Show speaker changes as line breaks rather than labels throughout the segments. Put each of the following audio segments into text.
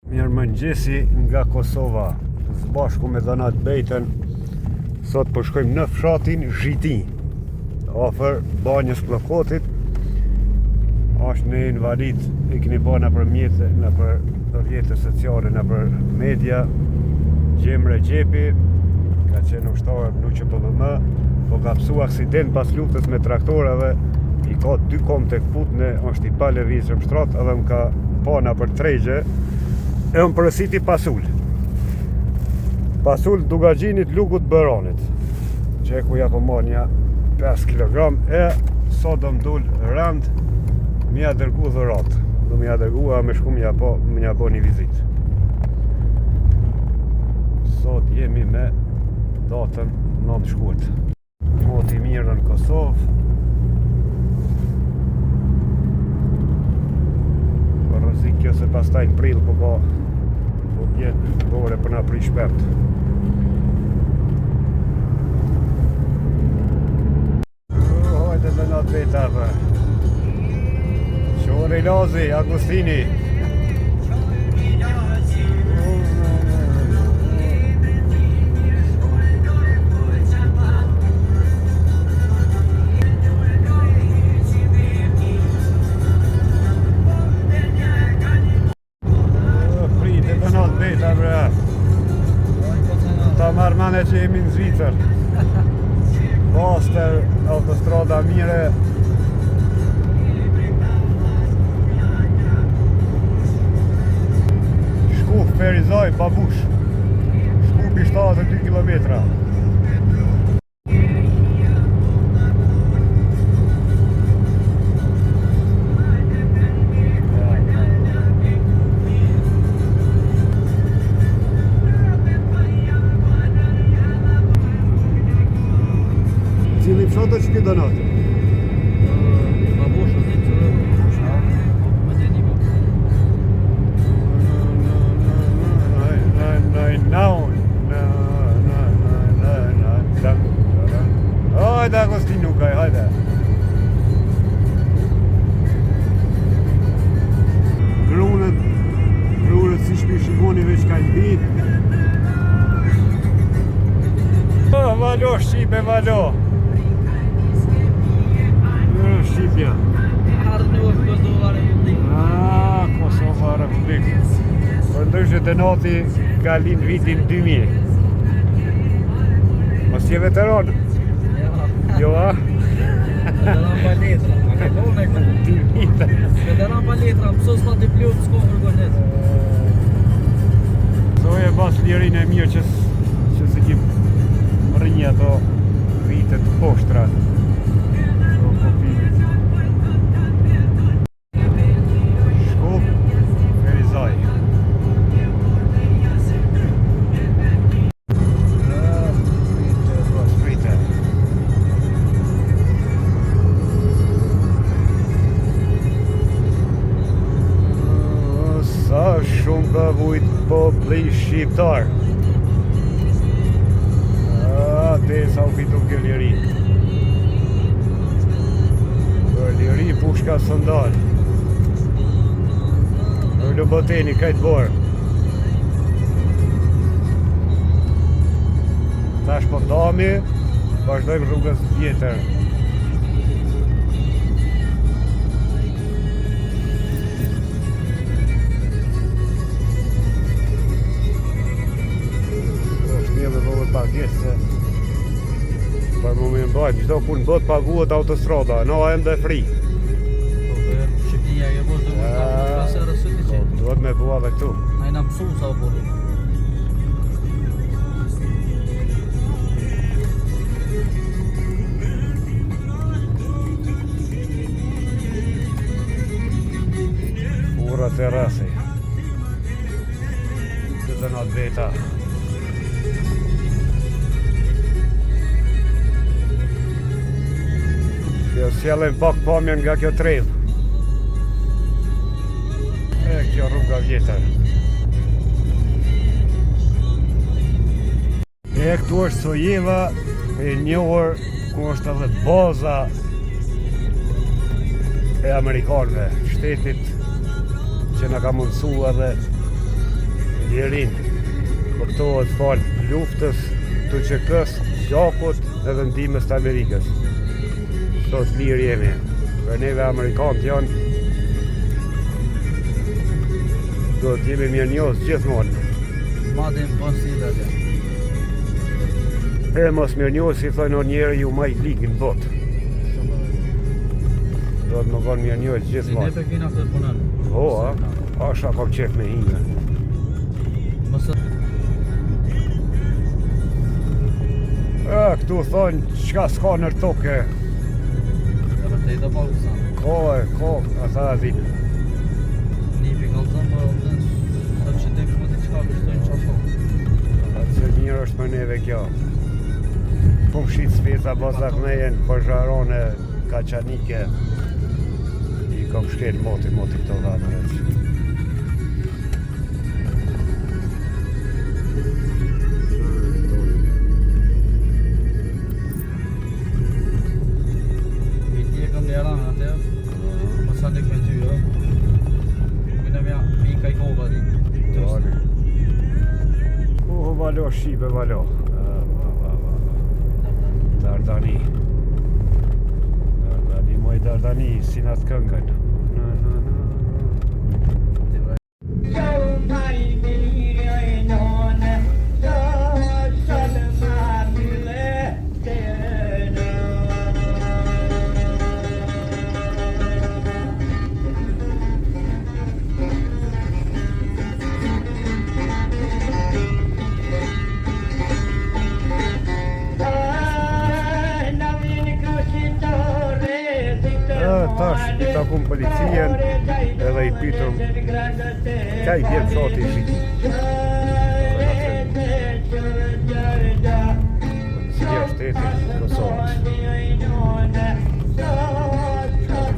Mirëmëngjesi nga Kosova, së bashku me Donat Bejten. Sot po shkojmë në fshatin Zhiti, afër banjës Pllëkotit. Është një invalid, i keni pa nëpër rrjetet sociale, nëpër media. Gjemre Gjepi, ka qenë ushtar në UQPVM, po ka psu aksident pas luftës me traktorave, i ka 2 kom tek putne, është i pa lëvizshëm shtrat, edhe më ka pa nëpër tregje, e më përësiti Pasull. Pasull Dugagjinit Lugut Bëronit, që ku ja po marrë një 5 kg, e sot do m'dull rand m'ja dërgu dhurat. Do m'ja dërgu, a me shku m'ja bo një vizit. Sot jemi me datën 9 shkurt. Moti mirë në Kosovë. Për rëzik kjo se pastaj në prill po bjenë gore për na prish shpert. Hajde dhe natë vetave. Qore Lazi, Agustini. Ta marrë mane që jemi në Zvicër. Paster, autostrada mire. Shkup, Ferizaj, Babush. Shkupi 72 km. Cili fshat është ky Donat?
Babush ose
Hajde Agustin Nukaj, hajde. Grunët si shpishimoni veç ka mbi. Valo, Shqipe, valo. Shqipja. Kosova Republik. Për ndryshë Donati ka lind vitin 2000. Mos je veteran? Jo, a?
Veteran pa letra, a ka kone këtu? Veteran pa letra, mësos pa diplom, s'ko kërgonet.
Soj e bas lirin e mirë që se kim rrinje ato vitet poshtra. Sa shumë ka vujt populli shqiptar. Te sa u fitu kjo liri. Për liri pushka së ndalë. Për Luboteni kajtë borë. Tash po dami, vazhdojmë rrugës tjetër. Se për më më mbajt, qdo punë bët paguat autostrada, no e ndë fri.
Shqipnia, jo mos dhe më të pasë rësut i që.
Duhet me bua dhe këtu.
A i na mësu sa o bërë.
Fura terasi. Të të natë veta. Kjo sjellën pak pamjen nga kjo tredh. E kjo rruga vjetër. E këtu është Sojeva, e njohur ku është edhe baza e Amerikanëve, shtetit që na ka mundësua dhe Lirin kuptohet fal luftës të QK-s, gjakut edhe ndihmës të Amerikës. Sot lirë jemi. Për neve Amerikanët janë do të jemi mirënjohës gjithmonë.
Madem pasi dhe dhe.
E mos mirënjohës i thojnë njerë ju maj ligë në botë. Do të më konë mirënjohës
Si ne
gjithmonë.
për kina këtë punën.
Po, asha kom qef me hinge.
Mësë
Këtu thonë qka s'ka nër toke.
e vërtej dhe balë kësa.
Ko, ata adhin.
Një për kalëzën për dhe së që të këmë të qka bështojnë qashon.
Atë se mirë është për neve kjo. Po më shqitë speta bazak mejen, përgjarone, kaçanike. I kom shkel moti këto dhamër.
Viti e kam një ranë atë, më sa në këme ty, Kënë mja pika i kova di.
Dali. Valo, Shqipe, valo. Dardani. Moj Dardani, si natë këngën. Tash i takun policien edhe i pytëm ka i bjerë qati i shqiti. Policia shtetit Kosovës.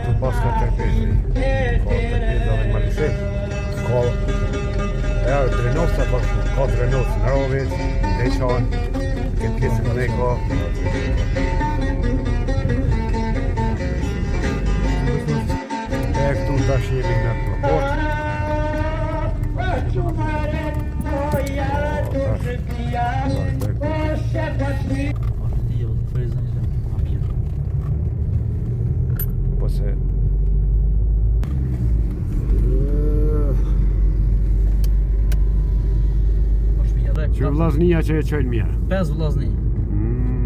Tu pas ka tërpezi. Ka tërpezi dhe malishet. Ka Drenovca bashku. Ka Drenovca në Rovec, Deqan, këtë pjesën në ka. Këtu tash jemi në plakot. Po se që vllaznia që e qojnë mirë.
5 vllazni.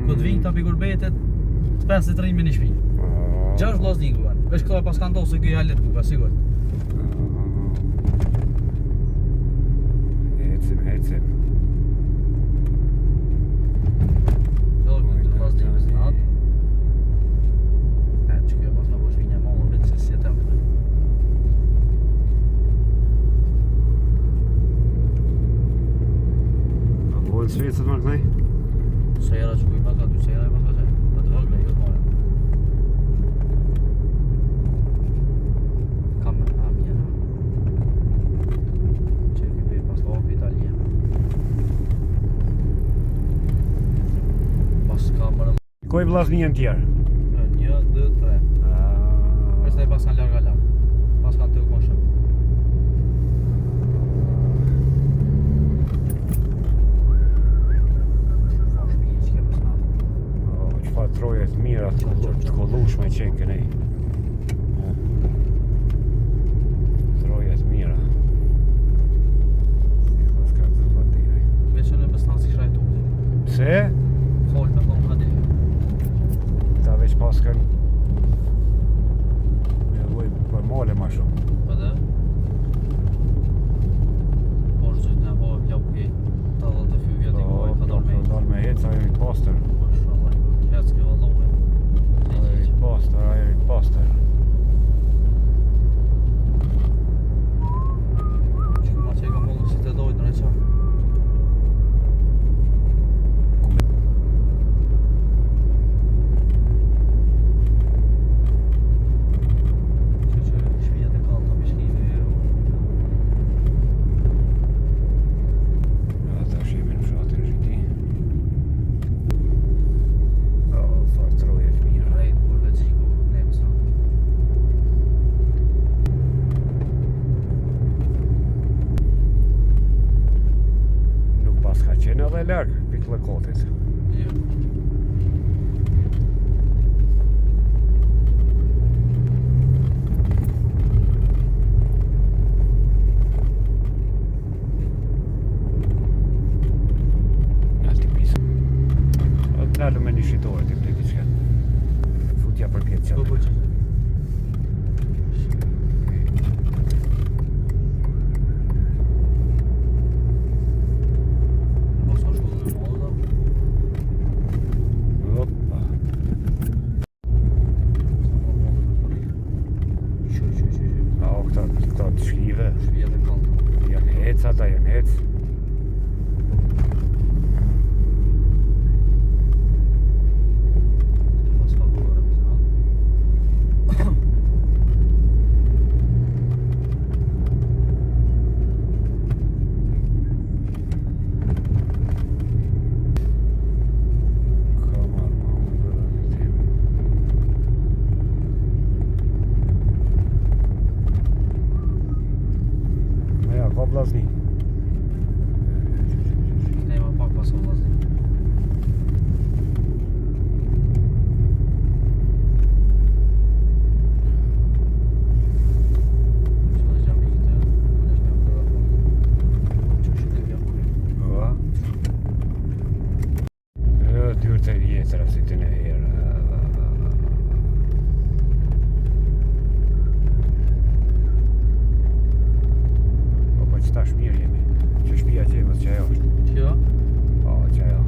Këtë vinë të Gurbetet, të 53 me një shpi. 6 vllazni kuan. Vesh këto e pas kanë ndosë kjo halet ku, sigur.
Ecim.
Jo, këtë vllazni me snat. Që kjo pas në bosh vinja mollë, vetë se si e tem këtë.
A bojnë Svecët më kënej?
Sejera që kuj pas ka 2 sejera e pas ka qaj. Për të vëgle, jo të more.
Koj vllaznia tjerë?
1, 2, 3. Pastaj pas kanë larga. Pas kanë të koshëm.
Çfarë troje të mira të kollushme që kënej. Troje të mira. Pas ka të vëndire.
Veç në bestan si shrajtu.
Pse?
Fol me thonë hadi.
Ta veç paskën me voj për male ma shumë.
Po dhe? Por zëjt në voj pjauki. Ta dhe të fyvja t'i goj, ka dorë me i.
Dal me hec, ajo i pastër.
Po shumë, hec kjo vallohet.
Ajo i pastër, edhe larg pikëllëkotit.
Jo.
Lalo me një shitore të këtë diçka. Futja për këtë qatë.
Po që. Mos është shkollë me mollë da.
Opa.
Që.
A o këta të shkive.
Shpija dhe kallë.
Janë hec, ata janë hec. Ka blazni.
Ne ma pak pas o vllazni.
Dyrt e vjetra si të në herë. Tash mirë jemi, që shpia gjemës që ajo është.
Kjo?
Po, që ajo.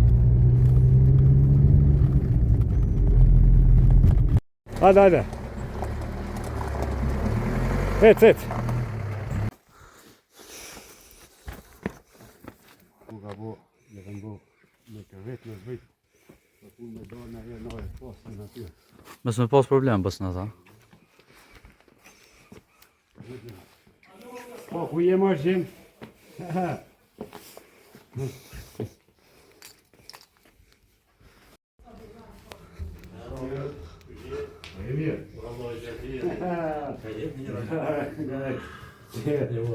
Hajde. Ec. Ku ka bo, dhe kanë bo me kërret në zbrit, të punë me do në herë në e posë në aty.
Mos me pas problem bës në ta.
Po, ku je më gjem?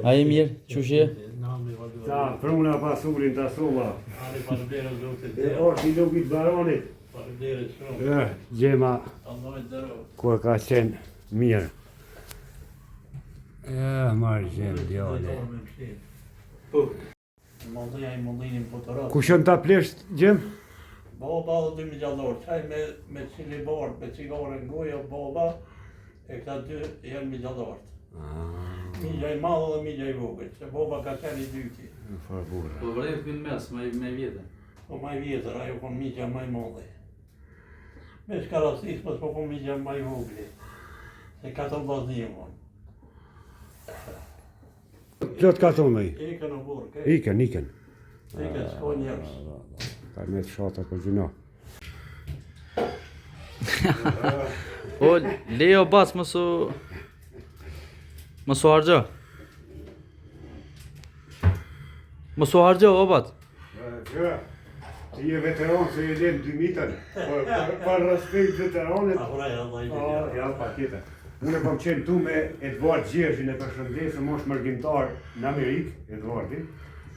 A je mirë, qëshje?
Ta, pruna pasurin të asova. E orë i lukit baronit. Gjema, ku e ka qenë mirë. Marrë gjemë, djale.
Mundinin fotorat.
Ku shën ta plesht gjemë?
Baba dhe 2 miljardor, qaj me cili barë, me cigare në goja, baba, e këta 2 janë miljardorët. Milja i madhe dhe milja i vogël, se baba ka qenë i dyti.
Farë burë.
Po vërejt kënë mes, me vjetën.
Po maj vjetër, ajo kon milja maj madhe. Me shka rastis, pas po kon milja maj vogëli. Se 4 vazhdim kon.
Plot ka tonë i?
Ikën o burë, ke?
Iken.
Ikën s'ko njërës.
Ka me të shata për gjuna.
O, Leo bas mësu hargjo. Mësu hargjo, o bat.
Ti je veteran se je len 2 mitën. Për respekt veteranit.
Ahuraj, Allah i
Ah, ja, pa tjetër. Unë kam qenë tu me Edvard Gjershin e përshëndesëm, është mërgjimtar në Amerikë, Edvardi.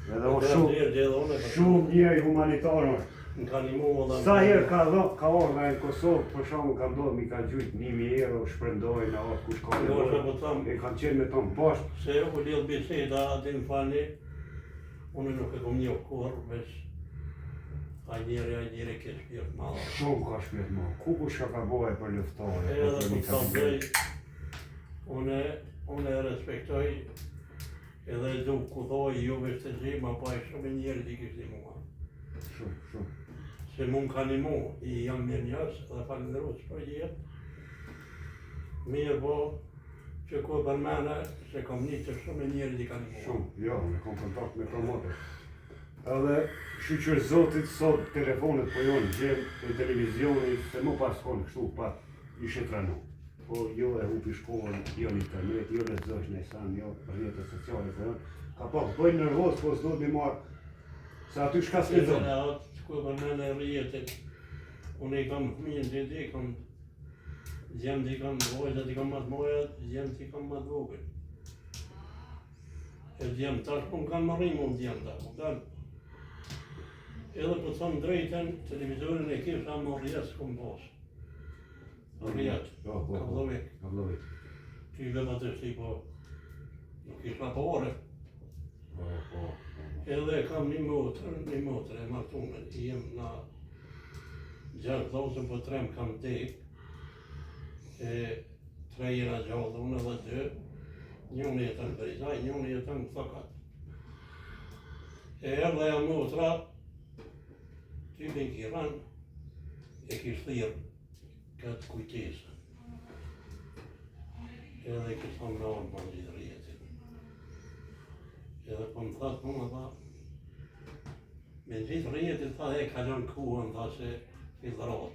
Edhe është shumë njëri humanitar është.
Në ka një mu dhe...
Sa herë ka orë nga në Kosovë, për shumë ka ndodhë, mi ka gjujtë 1.000 euro, shprendojnë, në orë kush ka në orë. E kanë qenë me tonë bashkë.
Se u lidhë biseda, din fani, unë nuk e kom një korë, veç a njëri ke shpirtë madhe.
Shumë ka shpirtë madhe. Ku kush ka bojë për luftore?
Edhe për të thëndëj, unë e respektoj, edhe du kudhoj juve të gjima, pa e shumë njëri t'i kishti mua.
Shumë.
Se mund ka një mu, i jam mirë njës, dhe falenderus për jetë. Mirë po, që ku për mene, se kom një të shumë njëri t'i ka një mua.
Shumë, jo, me kom kontakt me promotor. Edhe shqyqër zotit sot telefonet po jonë gjemë në televizioni, se mu pas konë kështu pa ishe tranu. Po jo e hupi shkollën, jo në internet, jo në zësh në esan, jo për rjetët sociale po jonë. Ka pak bëjnë nervos, po s'do të mi marë, se aty shka s'le zonë.
E atë, që ku për mene rjetit, unë i kam fëmijën që i kam, zjem t'i kam vojzat i kam matë mojat, zjem t'i kam matë vogën. E zjem tash, unë kanë më rrimë unë zjem ta, unë kanë. Edhe po thonë drejten, televizorin e kisha Morjes s'kom pas. Morjet, Kavlovik. Ty vetë atë si po, nuk isha po ore. Edhe kam një motër e martume, jem na 6,000 po 3 kam tek, 3 jena gjallë, unë edhe 2, njënë jetën Berizaj, njënë jetën Thokat. Erdhe ja motra, typin Kiran, e kishtë thirë këtë kujtesën. Edhe kishtë thonë nga unë për gjithë rjetin. Edhe për më thëtë më tha, me gjithë rjetin tha e kalon kuën, tha se fillërat.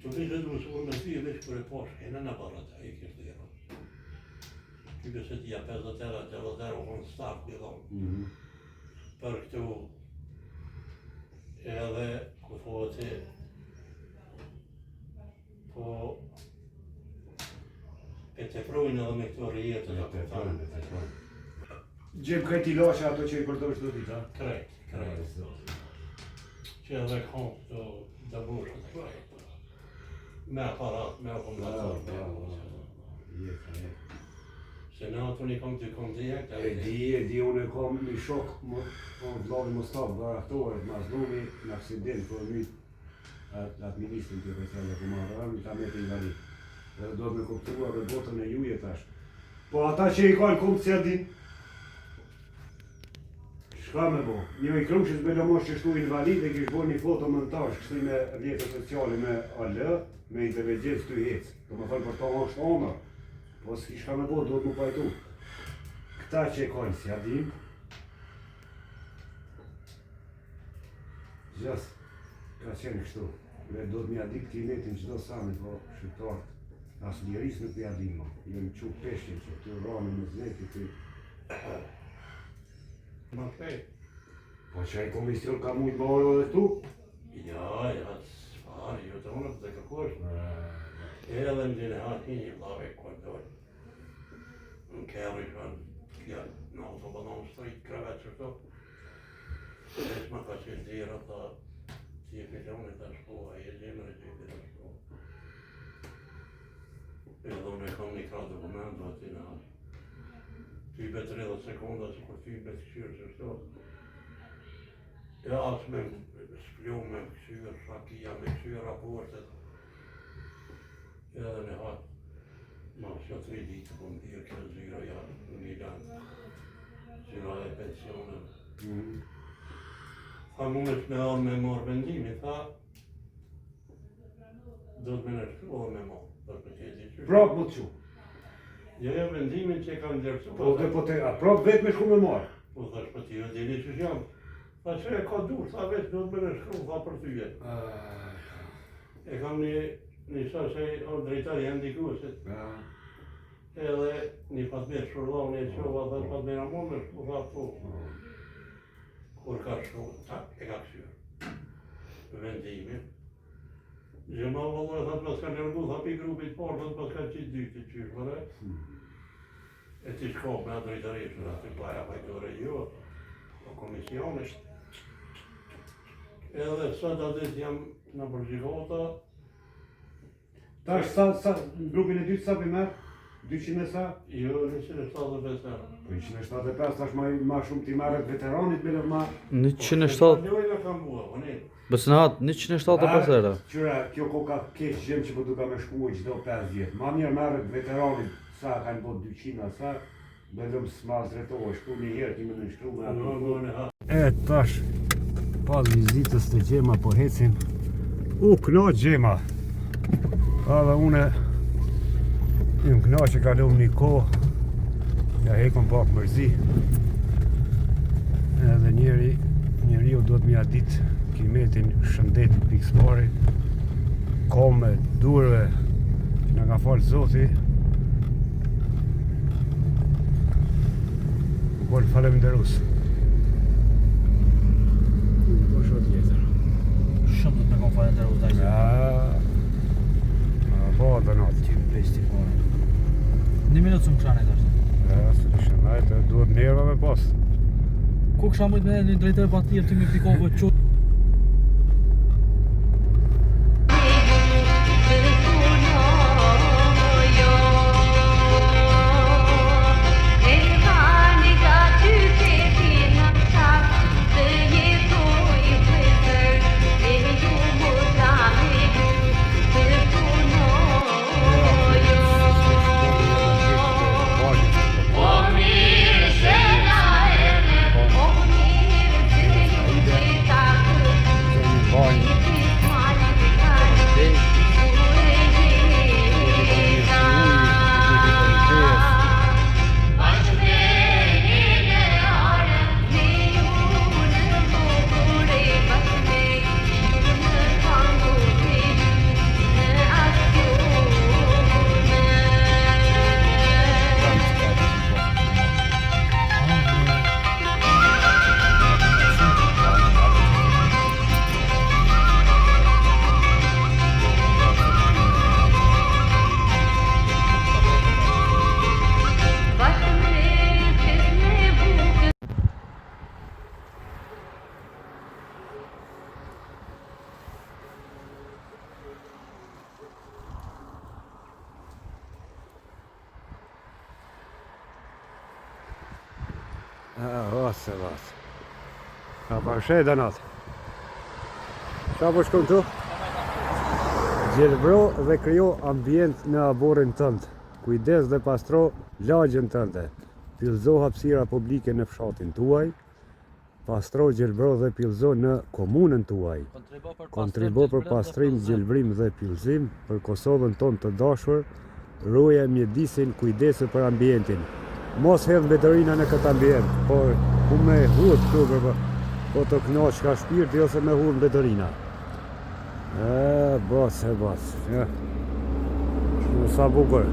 Që vishë du s'unë me ty e vishë kër e poshë, e në barat, e kishtë thirë. Që këse tja 50 era, 80 era, unë start bidon. Për këtu, edhe ku thotë, po e të frujnë edhe me këto rjetë të këtanë.
Gjem këti lashe ato që i përdojsh do dita?
Krejt. Që edhe kom të dëbushën të krejt. Me aparat, me akumulator, me akumulator. Se në ato një kom të kontekte.
E di, unë e kom një shok, po vlovi Mustafa Baraktore, ma zdumi në aksident për mytë atë ministrin të përcjallë ku marrë, ta me të invalid. Dhe do me kuptua dhe botën e juje tash. Po ata që i kanë kumë që din, shka me bo? Një i krushës Belomosh që shtu invalid e kishë bo një fotomontaž, kështu me rjetët sociale me AL, me inteligencë të hecë. Do me thënë për ta është honor. Po s'ki shka me bo, do të më pajtu. Këta që e kanë si adim, gjas, ka qenë kështu. Me do të mja dik t'i netin qdo sami, po shqiptarët. Asë njeris nuk mja dim, jem qu peshqin që të rame në zneti të...
Ma krej.
Po që e komision ka mujtë bëhojë edhe tu?
Ja, s'fari, jo të unë të kërkosh. Edhe më dine hatë një blave këndoj. Në kërë shën, në autobanon street, krevet që to. E s'ma ka qenë dira ta, ti e milionit të shkoha, e gjenë e gjithë të shkoha. Edhe unë e kam një kra dokumento ati në ty be 30 sekonda, që kur ty be të këshyrë që shto. Ja, asë me s'plju me këshyrë, shakia me këshyrë raportet. Edhe në hatë, ma që 3 ditë po më dhirë kjo zyra janë në një ganë, zyra e pensionen. Tha mundesh me alë me marë vendimi, tha, do të me në shkruo me marë, do të qëti që.
Prap më të që?
Jo, vendimin që kam ndërsu.
Po dhe po te, a prap vetë me shku me marë?
Po thash për ti, e dini që jam. Tha që e ka dur, tha vetë do të me në shkruo, tha për ty jetë. E kam një shashe o drejtari e ndikusit. Edhe një Fatmir Shurlon e qova dhe Fatmir Amonës, u tha po. Kur ka shku, tak, e ka këshyrë. Vendimin. Gjema vëllë e thëtë pas ka nërgu, tha pi grupit parë, thëtë pas ka qitë dyti qyrë, vëre. E ti shko me a drejtarishën, atë paja pajtore jo, o komisionisht. Edhe sot atë jam në përgjikota.
Tash sa, grupin e dytë sa për merë? 200 e sa?
Jo, 175 euro.
Po 175 tash ma shumë ti marrët veteranit bile ma...
170...
Njojnë kam bua, po ne.
Bësë në hatë, 175 euro.
Qyra, kjo koka kesh gjemë që po duka me shku e gjdo 5 vjetë. Ma mirë marrët veteranit sa kanë po 200 a sa, bedëm s'ma zretohë, shku një herë ti me në nëshkru me E tash, pas vizitës të Gjema po hecim, knaq Gjema. Edhe une im knaq që kalum një kohë, ja hekëm pak mërzi. Edhe njeriu do të mja ditë kimetin shëndet pikspari, kome, durve, që nga ka falë Zoti. Më falemnderus. Po shot tjetër.
Shumë do të me kom falenderus taj që.
Po, dhe natë.
Ty më peshti fare. 1 minutë së më këshanet është.
Së të shënajtë, duhet nervave pas.
Ku kisha mujt me një drejtër pa tjerë ty me pikove qut.
Ose, ose. Ka përshej danat. Qa po shkon tu? Gjelbro dhe krijo ambient në aborrin tënd. Kujdes dhe pastro lagjen tënde. Pillzo hapësira publike në fshatin tuaj. Pastro, gjelbro dhe pillzo në komunën tuaj. Kontribo për pastrim, gjelbrim dhe pillzim për Kosovën tonë të dashur. Ruaje mjedisin, kujdese për ambientin. Mos hedh mbetërina në këtë ambient, por ku me hudh këtu po të knoq ka shpirti ose me hudh mbetërina. Bos. Ja. Sa bukur.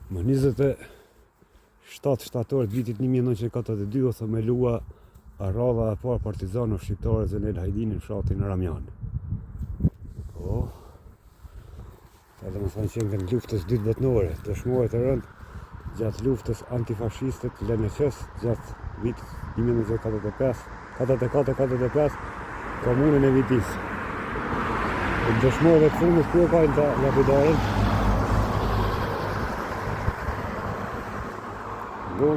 Më 27 shtator të vitit 1942 ose me lua radha e parë partizanëve shqiptarë Zenel Hajdini në fshatin Ramjan. Po. Edhe më thonë që në luftës dytë botërore, dëshmore të rënd gjatë luftës antifashiste të LNC-s gjatë vitit 1944-45 komunën e Vitis. Dëshmore të fundit ku e pajnë të lapidarin. Go